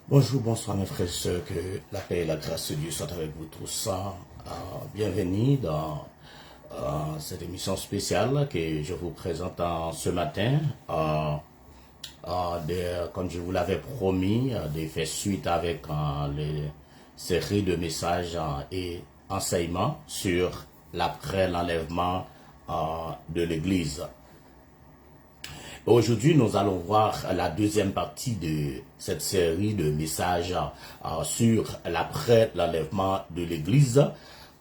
Bonjour, bonsoir mes frères et sœurs, que la paix et la grâce de Dieu soient avec vous tous. Bienvenue dans cette émission spéciale que je vous présente ce matin. Comme je vous l'avais promis, de faire suite avec les séries de messages et enseignements sur l'après l'enlèvement de l'Église. Aujourd'hui, nous allons voir la deuxième partie de cette série de messages sur l'après l'enlèvement de l'Église.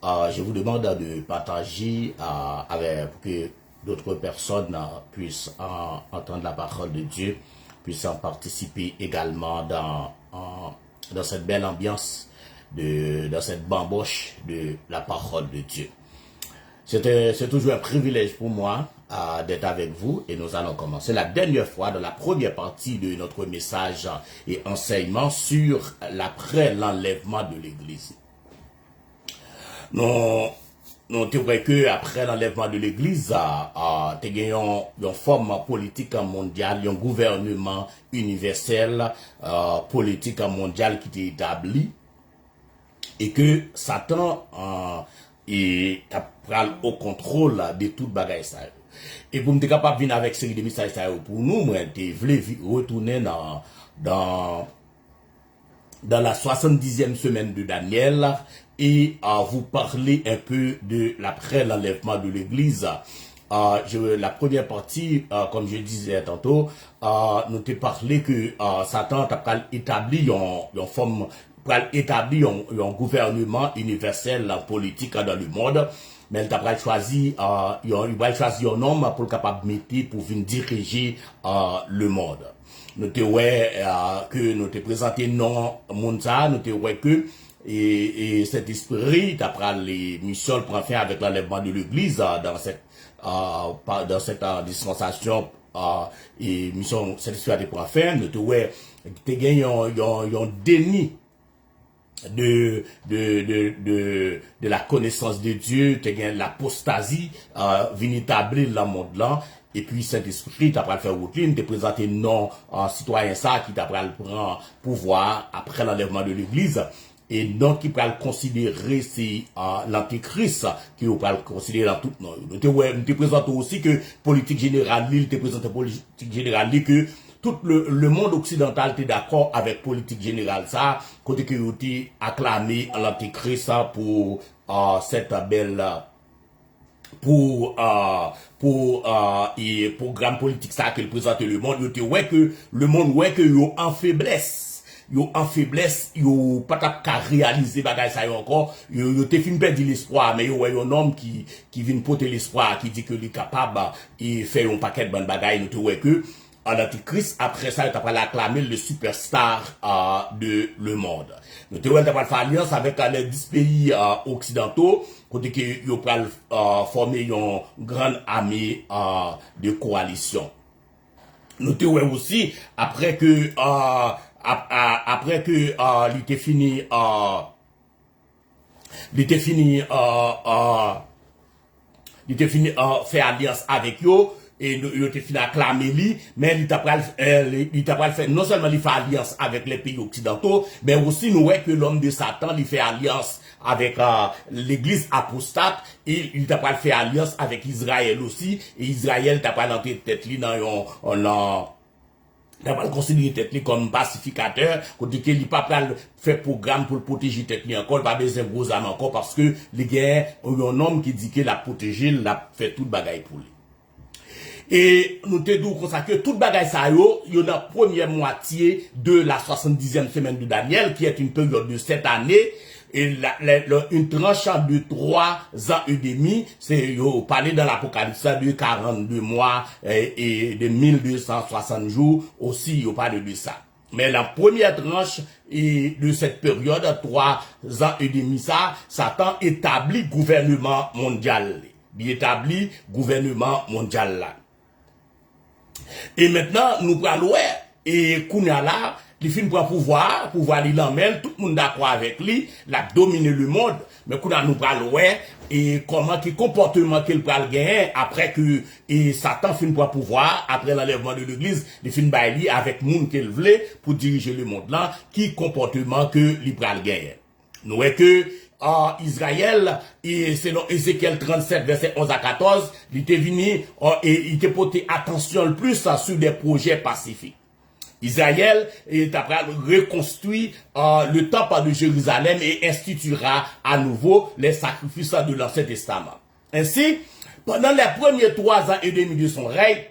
Je vous demande de partager pour que d'autres personnes puissent entendre la parole de Dieu, puissent en participer également dans cette belle ambiance, dans cette bamboche de la parole de Dieu. C'est toujours un privilège pour moi d'être avec vous et nous allons commencer la dernière fois dans la première partie de notre message et enseignement sur l'après l'enlèvement de l'Église. Nous te voyons que après l'enlèvement de l'Église, te gagnons une forme politique mondiale, un gouvernement universel politique mondial qui est établi et que Satan et pral au contrôle de toute bagaille ça. Et pour me capable venir avec série de messages ça pour nous, moi te voulais retourner dans la 70e semaine de Daniel et vous parler un peu de l'après l'enlèvement de l'Église. La première partie, comme je disais tantôt, nous te parlé que Satan a établi une forme, établi un gouvernement universel politique dans le monde, mais il a choisi un homme pour capable mettre pour venir diriger le monde. Nous te que nous te présenté non monde ça, nous te que et cet esprit d'après les missions prend fin avec l'enlèvement de l'Église dans cette dispensation et mission cette histoire de prend fin, nous te gagné un déni de la connaissance de Dieu, te gagné l'apostasie vient établir le monde là. Et puis Saint-Esprit t'a pas faire routine, te présenter non citoyen ça qui t'a pas prendre pouvoir après l'enlèvement de l'Église. Et donc qui peut considérer c'est l'antichrist qui peut considérer dans tout non. Nous te présente aussi que politique générale, il te présente politique générale que tout le monde occidental est d'accord avec politique générale ça, côté que il acclamé l'antichrist pour cette belle et programme politique ça que présente le monde, yo te ouais que le monde ouais que yo en faiblesse, yo pas qu'à réaliser bagay ça encore, yo te fin perdre l'espoir, mais yo ouais un homme qui vient porter l'espoir, qui dit que il est capable et faire un paquet de bonnes bagailles, yo te ouais que l'antichrist après ça il a acclamé le superstar de le monde. Nous te ouais t'a fait alliance avec les 10 pays occidentaux côté que yo pral former une grande armée de coalition. Nous te ouais aussi après que il était fini faire alliance avec yo et il était fini acclamer lui, mais il t'a pas fait non seulement il fait alliance avec les pays occidentaux, mais aussi nous voyons que l'homme de Satan il fait alliance avec l'église apostate et il t'a pas fait alliance avec Israël aussi, et Israël t'a pas l'entrée tête li dans t'as pas considéré tête comme pacificateur, côté qu'il n'a pas fait programme pour protéger tête encore, pas besoin de gros âmes encore, parce que les gars, un homme qui dit qu'il a protégé, l'a fait toute bagaille pour lui. Et nous te disons comme ça que toute bagaille ça y a la première moitié de la 70e semaine de Daniel, qui est une période de 7 années, et une tranche de 3 ans et demi, c'est parlé dans l'Apocalypse de 42 mois et de 1260 jours, aussi il parle de ça. Mais la première tranche de cette période, 3 ans et demi, Satan établit gouvernement mondial. Il établit gouvernement mondial là. Et maintenant, nous parlons, et Kounia là, il finit pour pouvoir il l'emmène, tout le monde d'accord avec lui, la dominer le monde, mais qu'on a nous pral ouais, et comment, quel comportement qu'il pral gagner après que, et Satan finit pour pouvoir, après l'enlèvement de l'église, il finit bailler avec monde qu'il voulait pour diriger le monde là, qui comportement que il pral gagner. Nous voyons que, Israël, et selon Ézéchiel 37, verset 11 à 14, il était venu, et il était porté attention le plus sur des projets pacifiques. Israël est après reconstruit le temple de Jérusalem et instituera à nouveau les sacrifices de l'Ancien Testament. Ainsi, pendant les premiers 3 ans et demi de son règne,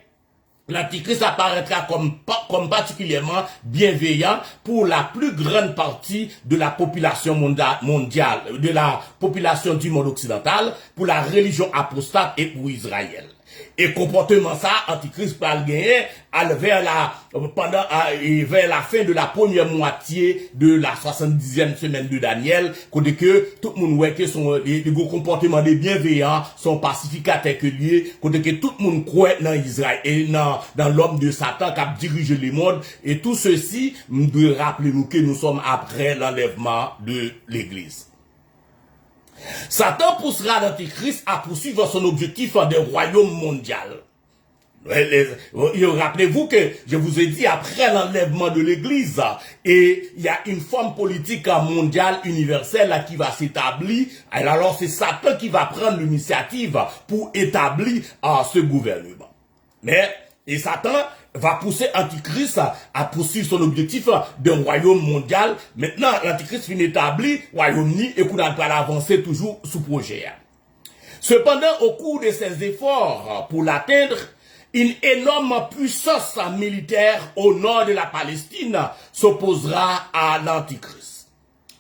l'Antichrist apparaîtra comme particulièrement bienveillant pour la plus grande partie de la population mondiale, de la population du monde occidental, pour la religion apostate et pour Israël. Et comportement ça, Antichrist va le gagner vers la fin de la première moitié de la 70e semaine de Daniel, côté que tout le monde voit que les comportements des bienveillants sont pacificateurs que liés, côté que tout le monde croit dans Israël et dans l'homme de Satan qui a dirigé le monde, et tout ceci nous doit rappeler nous que nous sommes après l'enlèvement de l'église. Satan poussera l'Antichrist à poursuivre son objectif de royaume mondial. Rappelez-vous que je vous ai dit après l'enlèvement de l'église, et il y a une forme politique mondiale universelle qui va s'établir. Alors c'est Satan qui va prendre l'initiative pour établir ce gouvernement. Et Satan va pousser Antichrist à poursuivre son objectif d'un royaume mondial. Maintenant, l'Antichrist finit établi, Royaume-Uni, et qu'on va avancer toujours sous projet. Cependant, au cours de ses efforts pour l'atteindre, une énorme puissance militaire au nord de la Palestine s'opposera à l'Antichrist.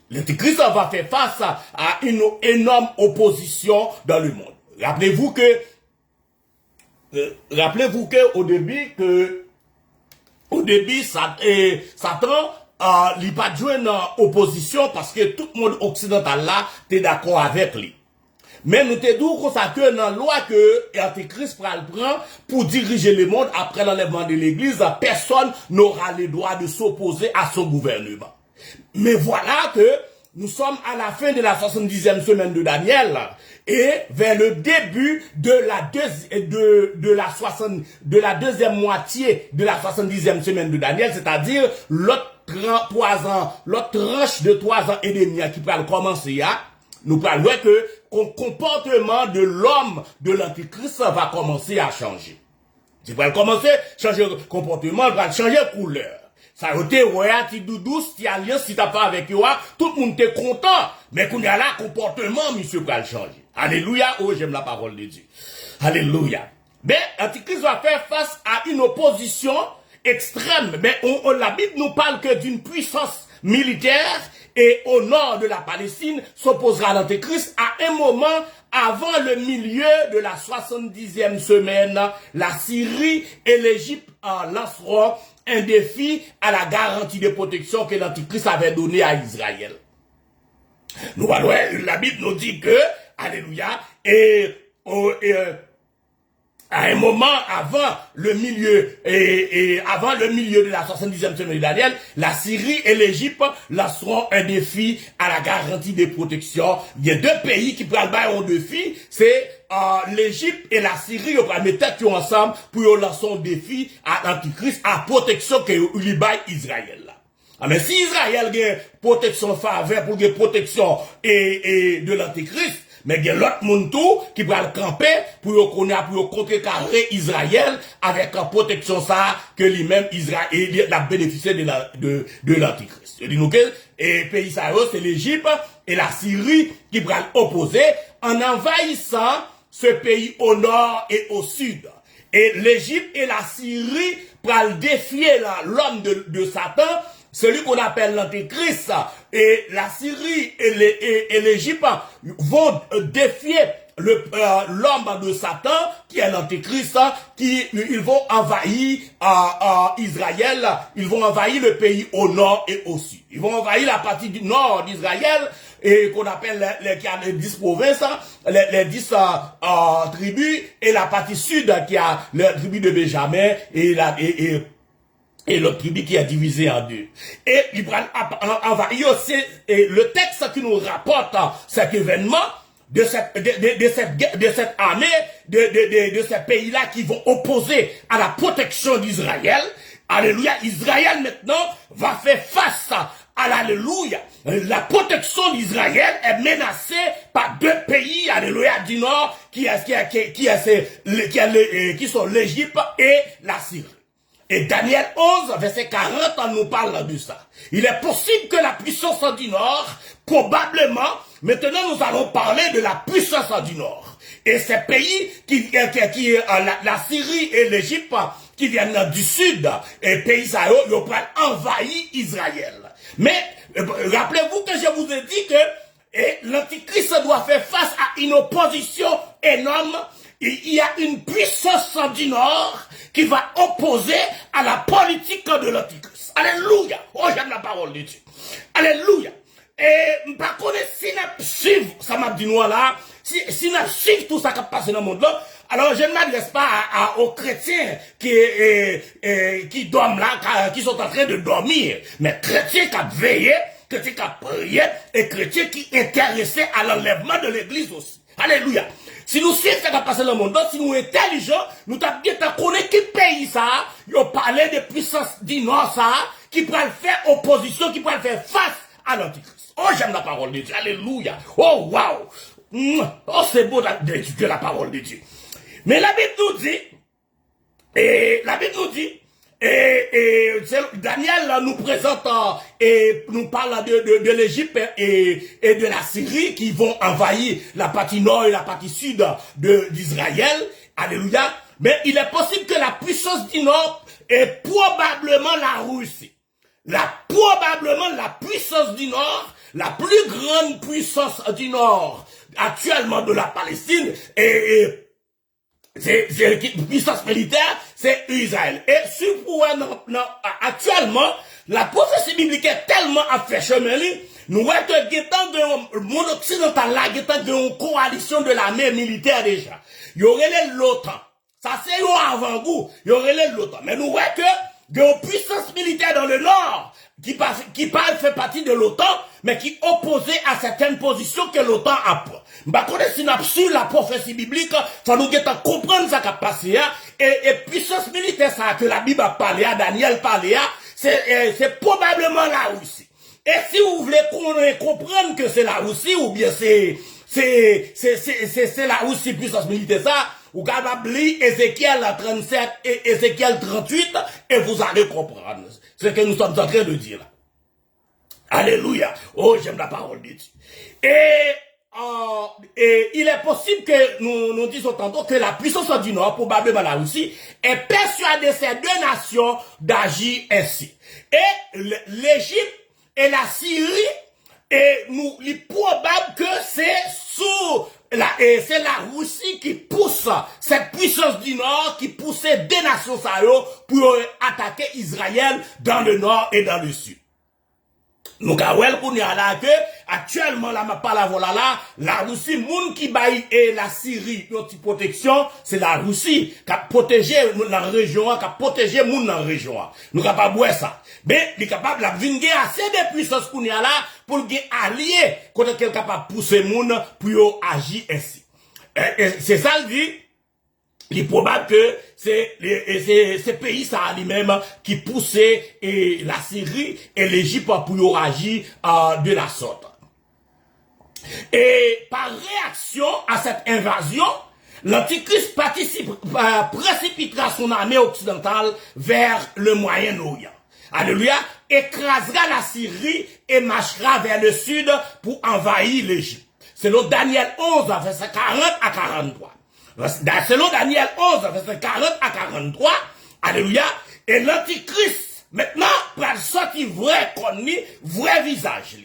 L'Antichrist va faire face à une énorme opposition dans le monde. Rappelez-vous que au début, Satan, il pas joué dans opposition parce que tout le monde occidental là, t'es d'accord avec lui. Mais nous te disons comme ça que dans la loi que l'Antéchrist prend pour diriger le monde après l'enlèvement de l'église, personne n'aura le droit de s'opposer à son gouvernement. Mais voilà que nous sommes à la fin de la 70e semaine de Daniel et vers le début de la deuxième moitié de la 70e semaine de Daniel, c'est-à-dire l'autre tranche de 3 ans et demi qui va commencer à nous parlons que le comportement de l'homme de l'Antichrist va commencer à changer. Il va commencer à changer de comportement, il va changer de couleur. Ça a été, ouais, ti doudou, si alliance, si t'as pas avec eux, tout le monde est content. Mais qu'on y a là, comportement, monsieur, va le changer. Alléluia, oh, j'aime la parole de Dieu. Alléluia. Mais, l'Antichrist va faire face à une opposition extrême. Mais la Bible nous parle que d'une puissance militaire et au nord de la Palestine s'opposera l'Antéchrist à un moment avant le milieu de la 70e semaine. La Syrie et l'Égypte lanceront un défi à la garantie de protection que l'Antéchrist avait donnée à Israël. Nous voyons, la Bible nous dit que, alléluia, à un moment avant le milieu de la 70e semaine de Daniel, la Syrie et l'Égypte lanceront un défi à la garantie des protections. Il y a 2 pays qui prennent un défi, c'est l'Égypte et la Syrie, ils prennent tête ensemble pour lancer un défi à l'Antichrist, à protection que l'Ibaï Israël. Mais si Israël a une protection faveur pour une protection et de l'Antichrist, mais il y a l'autre monde tout qui va le camper pour contrecarrer Israël avec la protection ça que lui-même Israël a bénéficié de l'Antichrist. Je dis nous que et pays ça c'est l'Égypte et la Syrie qui va l'opposer en envahissant ce pays au nord et au sud. Et l'Égypte et la Syrie vont défier l'homme de Satan, celui qu'on appelle l'Antéchrist, et la Syrie et l'Égypte vont défier l'homme de Satan, qui est l'Antéchrist, ils vont envahir Israël, ils vont envahir le pays au nord et au sud. Ils vont envahir la partie du nord d'Israël, et qu'on appelle les 10 provinces, les 10 tribus, et la partie sud qui a la tribu de Benjamin, et et l'autre tribu qui est divisé en deux. Et il va envahir aussi, et le texte qui nous rapporte cet événement, de cette armée, de ces pays-là qui vont opposer à la protection d'Israël. Alléluia, Israël maintenant va faire face à l'alléluia. La protection d'Israël est menacée par deux pays, alléluia, du nord, qui sont l'Égypte et la Syrie. Et Daniel 11, verset 40, nous parle de ça. Il est possible que la puissance du Nord, probablement, maintenant nous allons parler de la puissance du Nord. Et ces pays, la Syrie et l'Égypte, qui viennent du sud, et pays ça, ils ont envahi Israël. Mais, rappelez-vous que je vous ai dit que l'Antichrist doit faire face à une opposition énorme. Il y a une puissance du Nord qui va opposer à la politique de l'Antichrist. Alléluia. Oh, j'aime la parole de Dieu. Alléluia. Et par contre, si nous suivons, ça m'a dit nous là, si nous suivons tout ça qui passe dans le monde là, alors je ne m'adresse pas aux chrétiens qui dorment là, qui sont en train de dormir, mais chrétiens qui veillent, chrétiens qui prient et chrétiens qui intéressés à l'enlèvement de l'église aussi. Alléluia. Si nous savons ce qui a passé dans le monde, si nous sommes intelligents, nous avons bien connaître qui pays ça, ils parlé de puissance du Nord ça, qui pourrait faire opposition, qui pourrait faire face à l'Antichrist. Oh, j'aime la parole de Dieu. Alléluia. Oh, waouh. Oh, c'est beau d'étudier la parole de Dieu. Mais la Bible nous dit, Daniel nous présente et nous parle de l'Égypte et de la Syrie qui vont envahir la partie nord et la partie sud d'Israël. Alléluia. Mais il est possible que la puissance du nord est probablement la Russie. Probablement la puissance du nord, la plus grande puissance du nord actuellement de la Palestine c'est puissance militaire, c'est Israël. Et actuellement, la prophétie biblique est tellement affaiblie, nous voyons que le monde occidental là, il y a une coalition de l'armée militaire déjà. Il y aurait l'OTAN. Ça c'est un avant-goût. Il y aurait l'OTAN. Mais nous voyons que il y a une puissance militaire dans le nord fait partie de l'OTAN, mais qui opposait à certaines positions que l'OTAN a pris. Bah, si nous sur la prophétie biblique, ça nous get à comprendre ça qui a passé, et puissance militaire, ça, que la Bible a parlé, Daniel parlé, c'est probablement la Russie. Et si vous voulez comprendre que c'est la Russie, ou bien c'est la Russie puissance militaire, ça, vous pouvez lire Ézéchiel 37 et Ézéchiel 38, et vous allez comprendre ce que nous sommes en train de dire là. Alléluia. Oh, j'aime la parole de Dieu. Et il est possible que nous disions tantôt que la puissance du Nord, probablement la Russie, est persuadée ces deux nations d'agir ainsi. Et l'Égypte et la Syrie, il est probable que c'est la Russie qui pousse cette puissance du Nord, qui poussait des nations pour attaquer Israël dans le Nord et dans le Sud. Nous avons qu'on y a là que actuellement là ma pas là la Russie moun qui baille et la Syrie notre protection c'est la Russie qui a protégé la région qui a protégé moun dans la région nous capable voir ça mais il capable la venir assez de puissance qu'on y a là pour le allier quand quelqu'un capable pousser moun pour agir ainsi c'est ça le dit. Il est probable que c'est ces pays ça lui-même qui poussait la Syrie et l'Égypte pour agir de la sorte. Et par réaction à cette invasion, l'Antichrist précipitera son armée occidentale vers le Moyen-Orient. Alléluia, écrasera la Syrie et marchera vers le sud pour envahir l'Égypte. Selon Daniel 11, verset 40 à 43. Selon Daniel 11, verset 40 à 43, alléluia, et l'Antichrist, maintenant, va sortir vrai connu, vrai visage.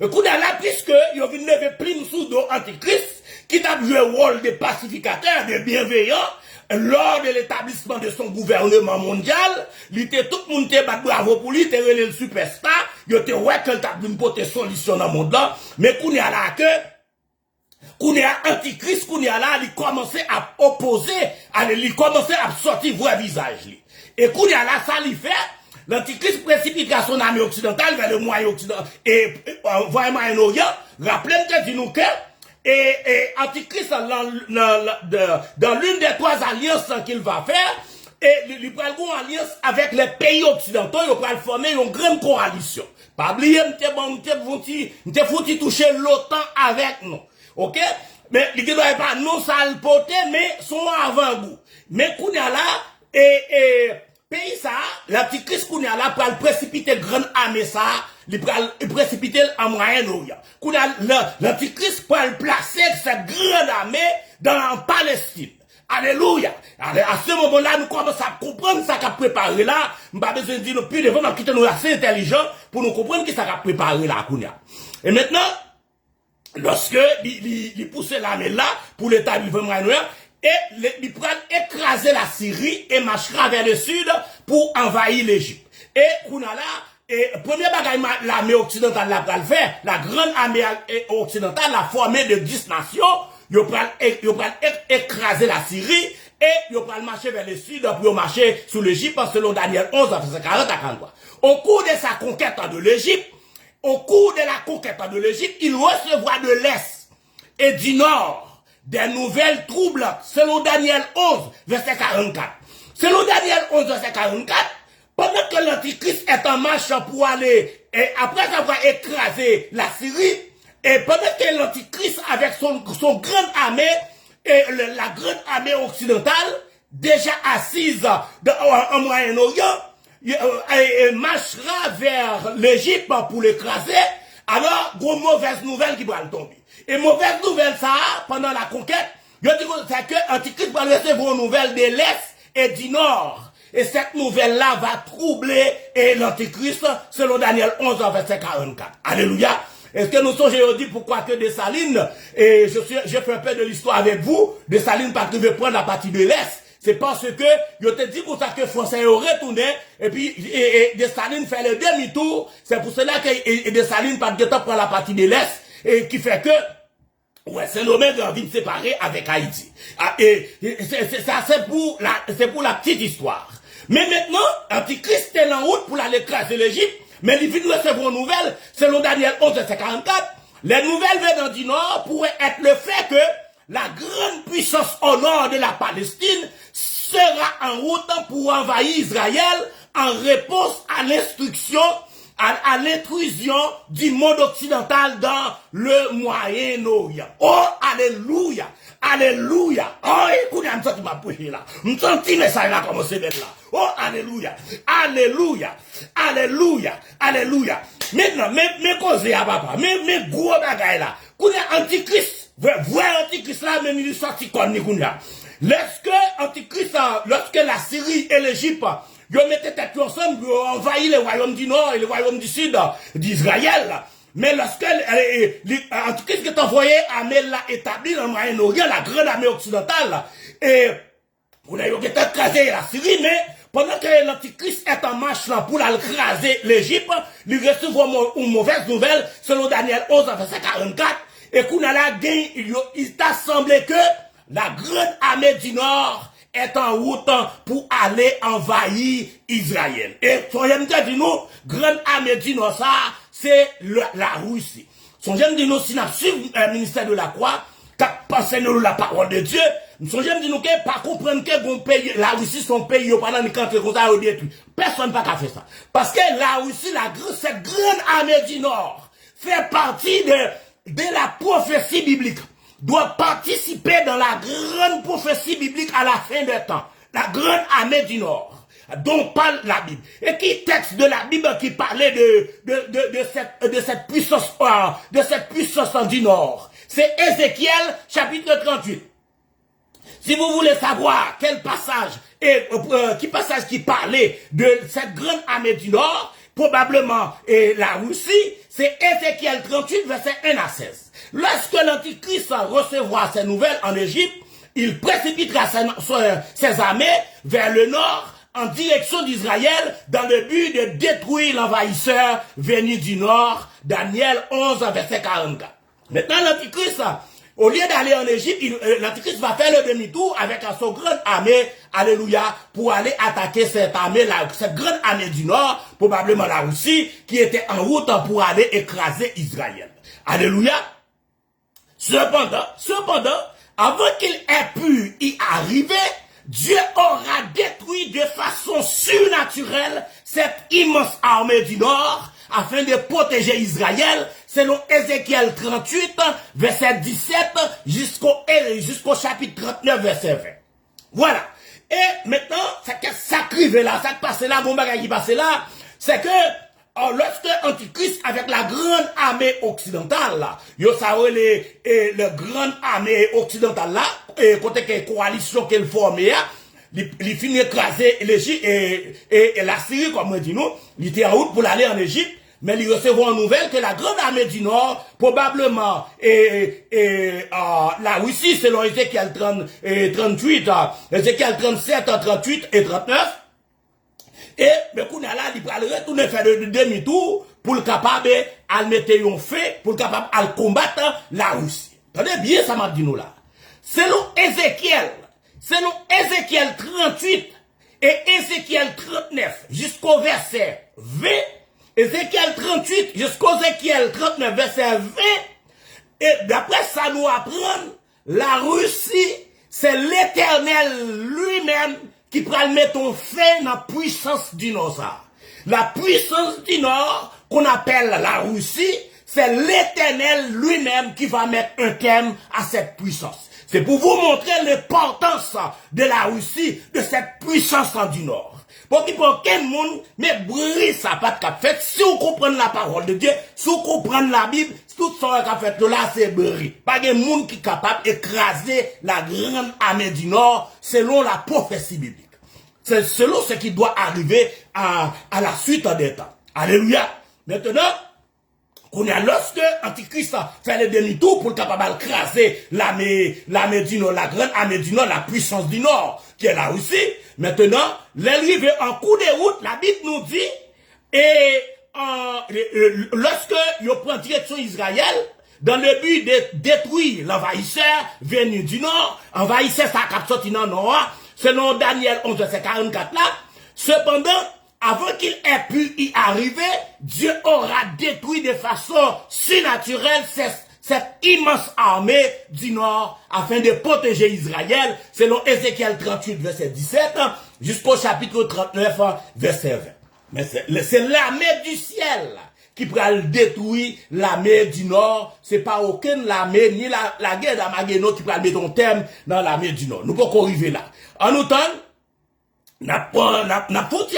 Écoute, là, puisque il y a une lever prime sous l'Antichrist, qui a joué le rôle de pacificateur, de bienveillant, lors de l'établissement de son gouvernement mondial, il était tout le monde bat bravo pour lui, il était le superstar, il était ouais qu'il a une bonne solution dans le monde là, mais qu'on est là que qu'on est antichrist, qu'on est là, il commençait à opposer, il commençait à sortir vrai visage. Et qu'on est là, ça lui fait, l'Antichrist précipitera son armée occidentale vers le Moyen-Occident et vers Moyen-Orient. Rappelez-moi que dit nous que Antichrist dans l'une des trois alliances qu'il va faire, et il prend une alliance avec les pays occidentaux, il va former une grande coalition. Pas oublier, m'te foutu toucher l'OTAN avec nous. OK? Mais il ne doit pas nous salpoter, mais son avant-goût. Mais Kounia là, pays ça, l'Antichrist Kounia là, pour précipiter grande armée ça, il précipiter en Moyen-Orient. Kounia, l'Antichrist pour placer cette grande armée dans la Palestine. Alléluia. À ce moment-là, nous commençons à comprendre ça qu'a préparé là. Nous pas besoin de dire plus devant, nous quitter nous assez intelligents pour nous comprendre ce ça qu'a préparé là, Kounia. Et maintenant, lorsque il pousse l'armée là, pour l'établir vraiment et il prend écraser la Syrie et marchera vers le sud pour envahir l'Égypte. Et Kounia là, et premier bagage l'armée occidentale là va le faire, la grande armée occidentale a formé de 10 nations. Ils vont écraser la Syrie et ils vont marcher vers le sud pour marcher sous l'Égypte selon Daniel 11, verset 40 à 43. Au cours de sa conquête de l'Égypte, il recevra de l'Est et du Nord des nouvelles troublantes selon Daniel 11, verset 44. Selon Daniel 11, verset 44, pendant que l'Antichrist est en marche pour aller, et après avoir écrasé la Syrie, et pendant que l'Antichrist, avec son grande armée, et la grande armée occidentale, déjà assise en Moyen-Orient, marchera vers l'Égypte pour l'écraser, alors, gros mauvaise nouvelle qui va le tomber. Et mauvaise nouvelle, ça, pendant la conquête, je dis c'est que l'Antichrist va recevoir une nouvelle de l'Est et du Nord. Et cette nouvelle-là va troubler l'Antichrist, selon Daniel 11, verset 44. Alléluia. Est-ce que nous sommes aujourd'hui pourquoi que Dessalines, et je fais un peu de l'histoire avec vous, Dessalines pas veut prendre la partie de l'Est, c'est parce que, je te dis pour ça que Français ont retourné, et puis, Dessalines fait le demi-tour, c'est pour cela que Dessalines pas de temps prendre la partie de l'Est, et qui fait que, ouais, Saint-Domingue a envie de séparer avec Haïti. C'est pour la petite histoire. Mais maintenant, Antichrist est en route pour aller écraser l'Égypte. Mais il vient de recevoir une nouvelle, selon Daniel 11, verset 44, les nouvelles venant du Nord pourraient être le fait que la grande puissance au nord de la Palestine sera en route pour envahir Israël en réponse à l'instruction, à l'intrusion du monde occidental dans le Moyen-Orient. Oh, alléluia! Alléluia! Oh, écoutez, je me sens ma bouche là. Je me sens petit message là, comme c'est là. Oh, alléluia! Alléluia! Alléluia! Alléluia! Maintenant, mes causes à papa, mes gros bagailles là. Qu'on est antichrist, voilà antichrist là, même il est sorti comme nous là. Lorsque la Syrie et l'Égypte, ils mettaient tête ensemble, ils ont envahi les royaumes du Nord et les royaumes du Sud d'Israël. Mais lorsque l'Antichrist est envoyé, armée l'a établi dans le Moyen-Orient, la grande armée occidentale, et on a écrasé la Syrie, mais pendant que l'Antichrist est en marche là pour écraser l'Égypte, il recevra une mauvaise nouvelle, selon Daniel 11, verset 44, et qu'on a la gain, il t'a semblé que la grande armée du Nord est en route pour aller envahir Israël. Et son j'aime dire nous, grande armée du Nord, ça, c'est la Russie. Son j'aime dire nous, si nous suivons le ministère de la Croix, qu'a pensé nous la parole de Dieu, son j'aime dire nous, que pas comprendre que bon pays, la Russie, son pays, pendant les cantres comme ça, détruit. Personne n'a pas fait ça. Parce que la Russie, cette grande armée du Nord, fait partie de la prophétie biblique, doit participer dans la grande prophétie biblique à la fin des temps. La grande armée du Nord, dont parle la Bible. Et qui texte de la Bible qui parlait de cette puissance du Nord? C'est Ézéchiel, chapitre 38. Si vous voulez savoir quel passage, qui parlait de cette grande armée du Nord, probablement la Russie, c'est Ézéchiel 38, verset 1 à 16. Lorsque l'Antichrist recevra ces nouvelles en Égypte, il précipitera ses armées vers le nord en direction d'Israël dans le but de détruire l'envahisseur venu du nord. Daniel 11, verset 44. Maintenant, l'Antichrist, Au lieu d'aller en Égypte, l'Antichrist va faire le demi-tour avec son grande armée, alléluia, pour aller attaquer cette armée, cette grande armée du Nord, probablement la Russie, qui était en route pour aller écraser Israël. Alléluia. Cependant, avant qu'il ait pu y arriver, Dieu aura détruit de façon surnaturelle cette immense armée du Nord afin de protéger Israël, selon Ézéchiel 38, verset 17, jusqu'au chapitre 39, verset 20. Voilà. Et maintenant, ça crive là, ça passe là, bon bagage qui passe là, c'est que lorsque Antichrist avec la grande armée occidentale là, yo ça le grande armée occidentale là, côté que coalition qu'elle formait, il finit écraser l'Égypte et la Syrie comme on dit nous, il était en route pour aller en Égypte, mais il recevait en nouvelle que la grande armée du Nord, probablement, la Russie selon Ézéchiel 38, Ézéchiel 37, 38 et 39, et, mais qu'on a là, il va retourner faire de demi-tour pour le capable à mettre un fait, pour le capable à combattre la Russie. Attendez bien, ça m'a dit nous là. Selon Ézéchiel 38 et Ézéchiel 39 jusqu'au verset 20, Ézéchiel 38 jusqu'au Ézéchiel 39 verset 20, et d'après ça nous apprend, la Russie, c'est l'Éternel lui-même qui prend mettre un fait dans la puissance du Nord. Ça. La puissance du Nord, qu'on appelle la Russie, c'est l'Éternel lui-même qui va mettre un terme à cette puissance. C'est pour vous montrer l'importance de la Russie, de cette puissance du Nord. Pour qu'il n'y ait aucun monde, mais brille ça pas de cap fait. Si vous comprenez la parole de Dieu, si vous comprenez la Bible, tout ça qu'a fait là, c'est brille. Pas de monde qui est capable d'écraser la grande armée du Nord selon la prophétie biblique. C'est selon ce qui doit arriver à la suite des temps. Alléluia. Maintenant, lorsque Antichrist fait le demi-tour pour capable d'écraser l'armée du Nord, la grande armée du Nord, la puissance du Nord, qui est la Russie, maintenant, l'arrivée en cours de route, la Bible nous dit, et lorsque il prend direction Israël, dans le but de détruire l'envahisseur venu du Nord, envahisseur ça cap sorti dans le Nord, selon Daniel 11, verset 44 là, cependant, avant qu'il ait pu y arriver, Dieu aura détruit de façon surnaturelle cette immense armée du Nord afin de protéger Israël, selon Ézéchiel 38, verset 17, jusqu'au chapitre 39, verset 20. Mais c'est l'armée du ciel qui pourra détruire l'armée du Nord. C'est pas aucune armée, ni la guerre d'Armageddon qui pourra mettre un terme dans l'armée du Nord. Nous pouvons arriver là. En autant, n'a pas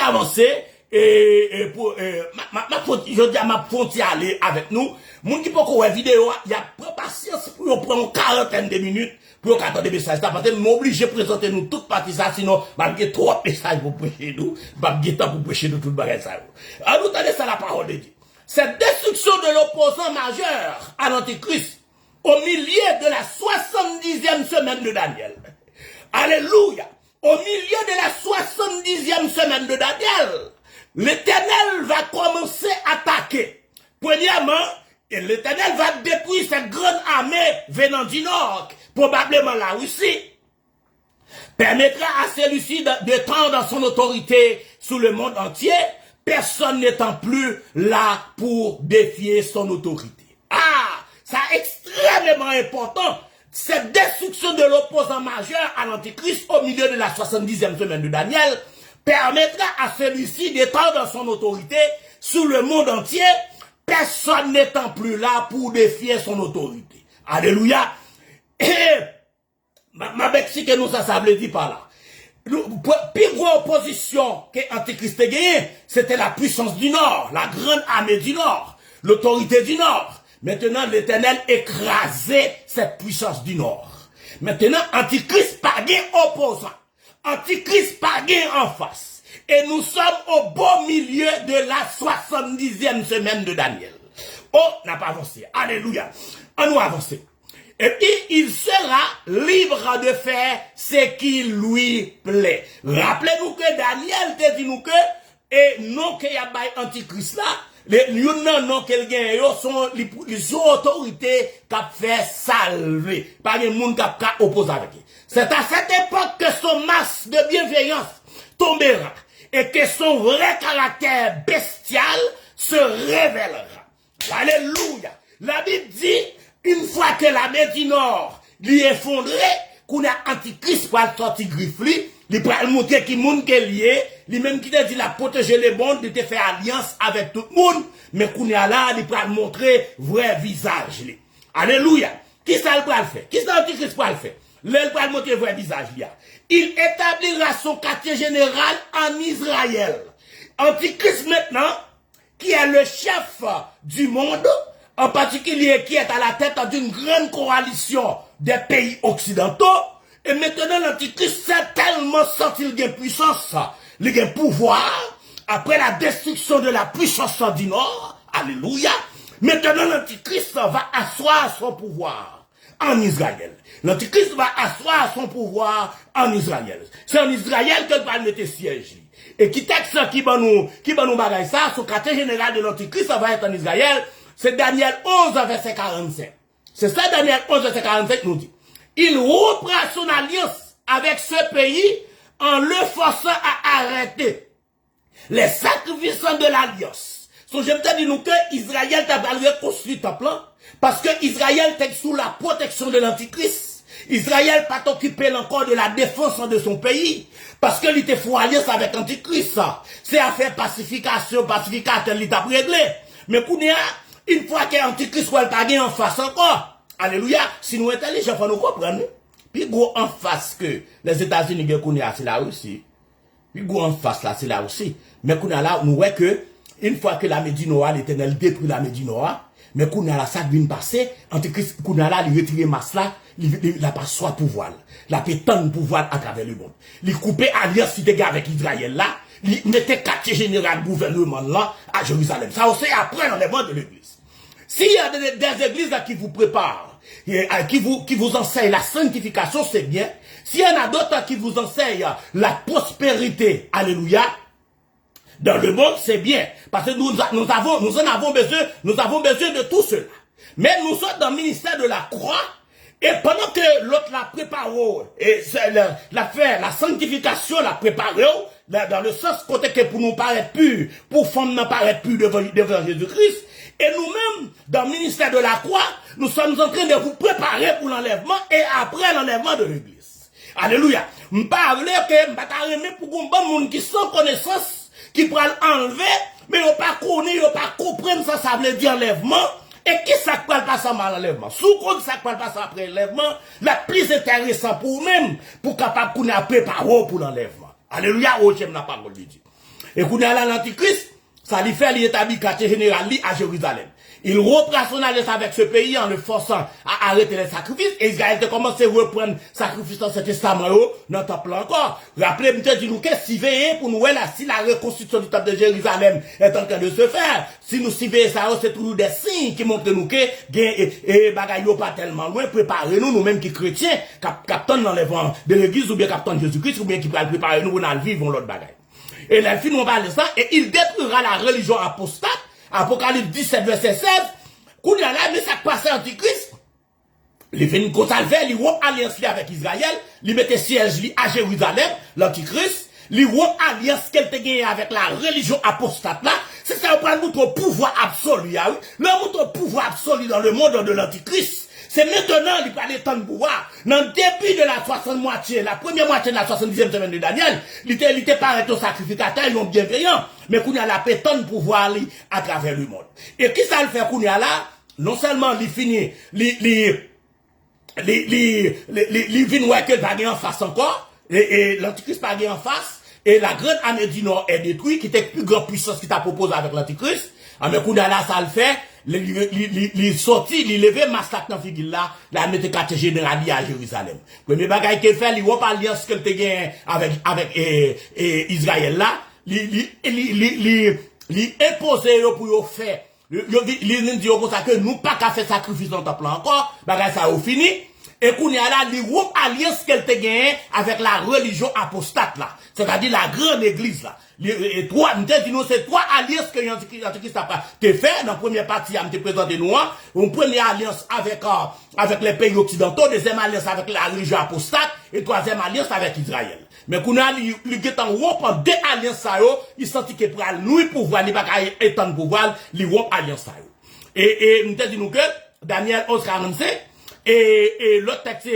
avancer et pour je dis à ma frontière aller avec nous moun qui peut voir vidéo il y a pas patience pour prendre une quarantaine de minutes pour attendre des messages parce que nous obligé présenter nous toute partie ça sinon malgré trop de messages pour prêcher nous pas de temps pour prêcher nous toute bagage ça en nous tenez ça la parole de Dieu. Cette destruction de l'opposant majeur à l'Antichrist au milieu de la 70e semaine de Daniel. Alléluia. Au milieu de la 70e semaine de Daniel, l'Éternel va commencer à attaquer. Premièrement, l'Éternel va détruire cette grande armée venant du Nord, probablement la Russie, permettra à celui-ci de prendre son autorité sur le monde entier, personne n'étant plus là pour défier son autorité. Ah, c'est extrêmement important. Cette destruction de l'opposant majeur à l'Antichrist au milieu de la 70e semaine de Daniel permettra à celui-ci d'étendre son autorité sur le monde entier, personne n'étant plus là pour défier son autorité. Alléluia. Et ma bexi que nous ça veut dire par là. Plus grosse opposition que l'Antichrist a gagné, c'était la puissance du Nord, la grande armée du Nord, l'autorité du Nord. Maintenant, l'Éternel écrasait cette puissance du Nord. Maintenant, Antichrist pas gain opposant. Antichrist pas gain en face. Et nous sommes au beau milieu de la 70e semaine de Daniel. Oh, n'a pas avancé. Alléluia. On nous avance. Et puis, il sera libre de faire ce qui lui plaît. Rappelez-nous que Daniel te dit nous que, et non qu'il y a pas Antichrist là, non quelqu'un yo sont les autorités qui fait salver par les monde qui opposé avec. C'est à cette époque que son masse de bienveillance tombera et que son vrai caractère bestial se révélera. Alléluia. La Bible dit, une fois que la mer du Nord lui est effondrée, qu'on a antichrist pour le sortir griffli, il peut montrer qui monde qui est lié, lui même qui a dit la protéger les mondes, il te fait alliance avec tout le monde, mais qu'on est là, il peut montrer vrai visage. Alléluia. Qui ça le faire? Qui ça l'antichrist pour le faire? Il peut montrer vrai visage. Il établira son quartier général en Israël. Antichrist maintenant, qui est le chef du monde, en particulier qui est à la tête d'une grande coalition des pays occidentaux, et maintenant l'antichrist s'est tellement senti il a puissance, il a pouvoir, après la destruction de la puissance du Nord, alléluia, maintenant l'antichrist va asseoir son pouvoir en Israël. L'antichrist va asseoir son pouvoir en Israël. C'est en Israël que va mettre siège. Et qui texte qui va nous bagaille ça, son quartier général de l'antichrist, ça va être en Israël. C'est Daniel 11, verset 45. C'est ça Daniel 11, verset 45 nous dit. Il reprend son alliance avec ce pays en le forçant à arrêter les sacrifices de l'alliance. So, j'aime te dire nous que Israël t'a reconstruit ton plan parce que Israël est sous la protection de l'antichrist. Israël pas occupé encore de la défense de son pays parce que il était fou alliance avec l'antichrist. C'est à faire pacificateur il t'a réglé. Mais pour nous, une fois que l'antichrist va pas en face encore, alléluia, si nous intelligents, faut nous comprendre. Puis gros en face que les États-Unis c'est la Russie. Puis gros en face là, c'est la Russie. Mais qu'on a là, nous voyons que une fois que la Médinoa, l'Éternel détruit la Médinoa, mais qu'on a là, ça vient passer, antichrist, qu'on a là, il retire masse là, il n'a pas soit pouvoir. La pétane pouvoir à travers le monde. Il coupé alliance avec Israël là, il mettait quartier général gouvernement là à Jérusalem. Ça aussi après l'enlèvement de l'église. S'il y a des églises là qui vous préparent, qui vous enseignent la sanctification, c'est bien. S'il y en a d'autres qui vous enseignent la prospérité, alléluia, dans le monde, c'est bien. Parce que nous en avons besoin de tout cela. Mais nous sommes dans le ministère de la croix, et pendant que l'autre la prépare, et la sanctification la prépare, dans le sens côté que pour nous paraître pur, pour femme ne paraître pur devant Jésus-Christ, et nous-mêmes, dans le ministère de la croix, nous sommes en train de vous préparer pour l'enlèvement et après l'enlèvement de l'église. Alléluia. M'parle que m'parle pour un bon monde qui sans connaissance, qui pourra enlever, mais on pas connaître, on pas comprendre ça veut dire enlèvement. Et qui ça peut passer mal l'enlèvement? Sous compte ça peut passer après l'enlèvement, la plus intéressant pour nous-mêmes, pour capable qu'on a préparé pour l'enlèvement. Alléluia, oh j'aime la parole de Dieu. Et qu'on a là l'antichrist, ça lui fait l'établir quartier général à Jérusalem. Il reprend son alliance avec ce pays en le forçant à arrêter les sacrifices. Et Israël a commencé à reprendre sacrifice dans ce testament dans le temple encore. Rappelez-moi, je dis nous qu'est-ce qui veille pour nous là, si la reconstruction du temple de Jérusalem est en train de se faire. Si nous surveillons ça, c'est toujours des signes qui montrent nous que et bagaille pas tellement loin. Préparez-nous, nous-mêmes qui chrétiens, captant l'enlèvement de l'église ou bien captant Jésus-Christ ou bien qui pourra préparer nous pour nous vivre l'autre bagaille. Et les filles nous parlent de ça et il détruira la religion apostate. Apocalypse 17, verset 16, qu'on y a là, mais ça passe antichrist. Il fait une consalve, il rompt alliance avec Israël, il mette siège à Jérusalem, l'antichrist, il rompt alliance qu'elle te gagne avec la religion apostate là, c'est ça, on prend notre pouvoir absolu, notre pouvoir absolu dans le monde de l'antichrist. C'est maintenant qu'il parlait tant de pouvoir. Dans le début de la 60 moitié, la première moitié de la 70e semaine de Daniel, il était pas un sacrificateur, ils ont bienveillant. Mais qu'on a la pétonne pouvoir à travers le monde. Et qui ça le fait qu'on a là? Non seulement il finit, il vient voir que le en face encore, et l'antichrist pas en face, et la grande armée du Nord est détruite, qui était plus grande puissance qui t'a proposé avec l'antichrist. Mais qu'on a là, ça le fait. Il sorti, il levé massacre dans figure là, la mettre quartier général à Jérusalem. Premier bagage qu'il fait, il reparle alliance qu'elle te gagne avec Israël là, il impose pour faire. Il dit comme ça que nous pas qu'à faire sacrifice dans le temple encore, bagage ça au fini. et qu'on y a là, les alliance qu'elle te gagne avec la religion apostate là. C'est-à-dire la grande église là. Et trois, nous c'est trois alliances que qui te fait dans la première partie, te présenter nous, une première alliance avec les pays occidentaux, deuxième alliance avec la religion apostate, et troisième alliance avec Israël. Mais qu'on a, il est en haut, pendant deux alliances ça yo, il sentit que pour nous pouvoir, il va pas étendre pouvoir, il rompt alliance ça yo. Et nous te disons que, Daniel 11:45, et l'autre texte,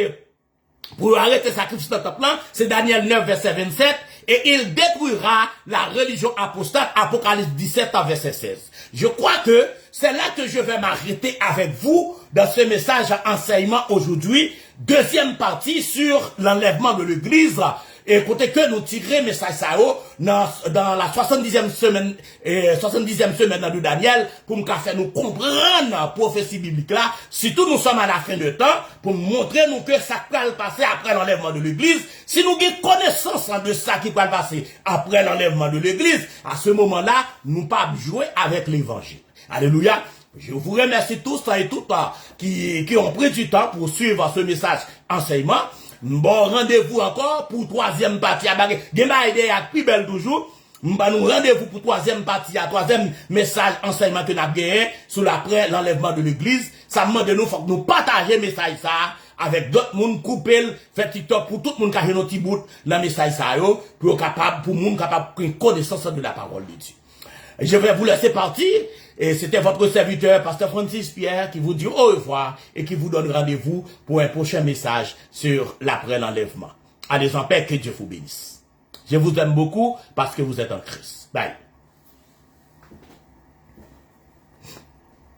pour arrêter sacrifice dans le temple, c'est Daniel 9, verset 27, et il détruira la religion apostate, Apocalypse 17, verset 16. Je crois que c'est là que je vais m'arrêter avec vous dans ce message enseignement aujourd'hui, deuxième partie sur l'enlèvement de l'église. Et écoutez que nous tirons message ça dans la 70e semaine de Daniel pour nous faire nous comprendre la prophétie biblique là. Surtout nous sommes à la fin de temps pour montrer nous que ça va passer après l'enlèvement de l'église. Si nous avons connaissance de ça qui va passer après l'enlèvement de l'église, à ce moment-là, nous pas jouer avec l'évangile. Alléluia. Je vous remercie tous et toutes qui ont pris du temps pour suivre ce message enseignement. Bon rendez-vous encore pour troisième partie. Gema idée à plus belle toujours. Nous rendez-vous pour troisième partie, troisième message enseignement que nous avons gagné sur l'après l'enlèvement de l'église. Ça demande de nous, faut que nous partagions le message ça avec d'autres monde, couper, faire TikTok pour tout le monde qui a un petit bout dans le message ça pour monde capable prendre connaissance de la parole de Dieu. Je vais vous laisser partir. Et c'était votre serviteur, Pasteur Francis Pierre, qui vous dit au revoir et qui vous donne rendez-vous pour un prochain message sur l'après l'enlèvement. Allez en paix, que Dieu vous bénisse. Je vous aime beaucoup parce que vous êtes en Christ. Bye.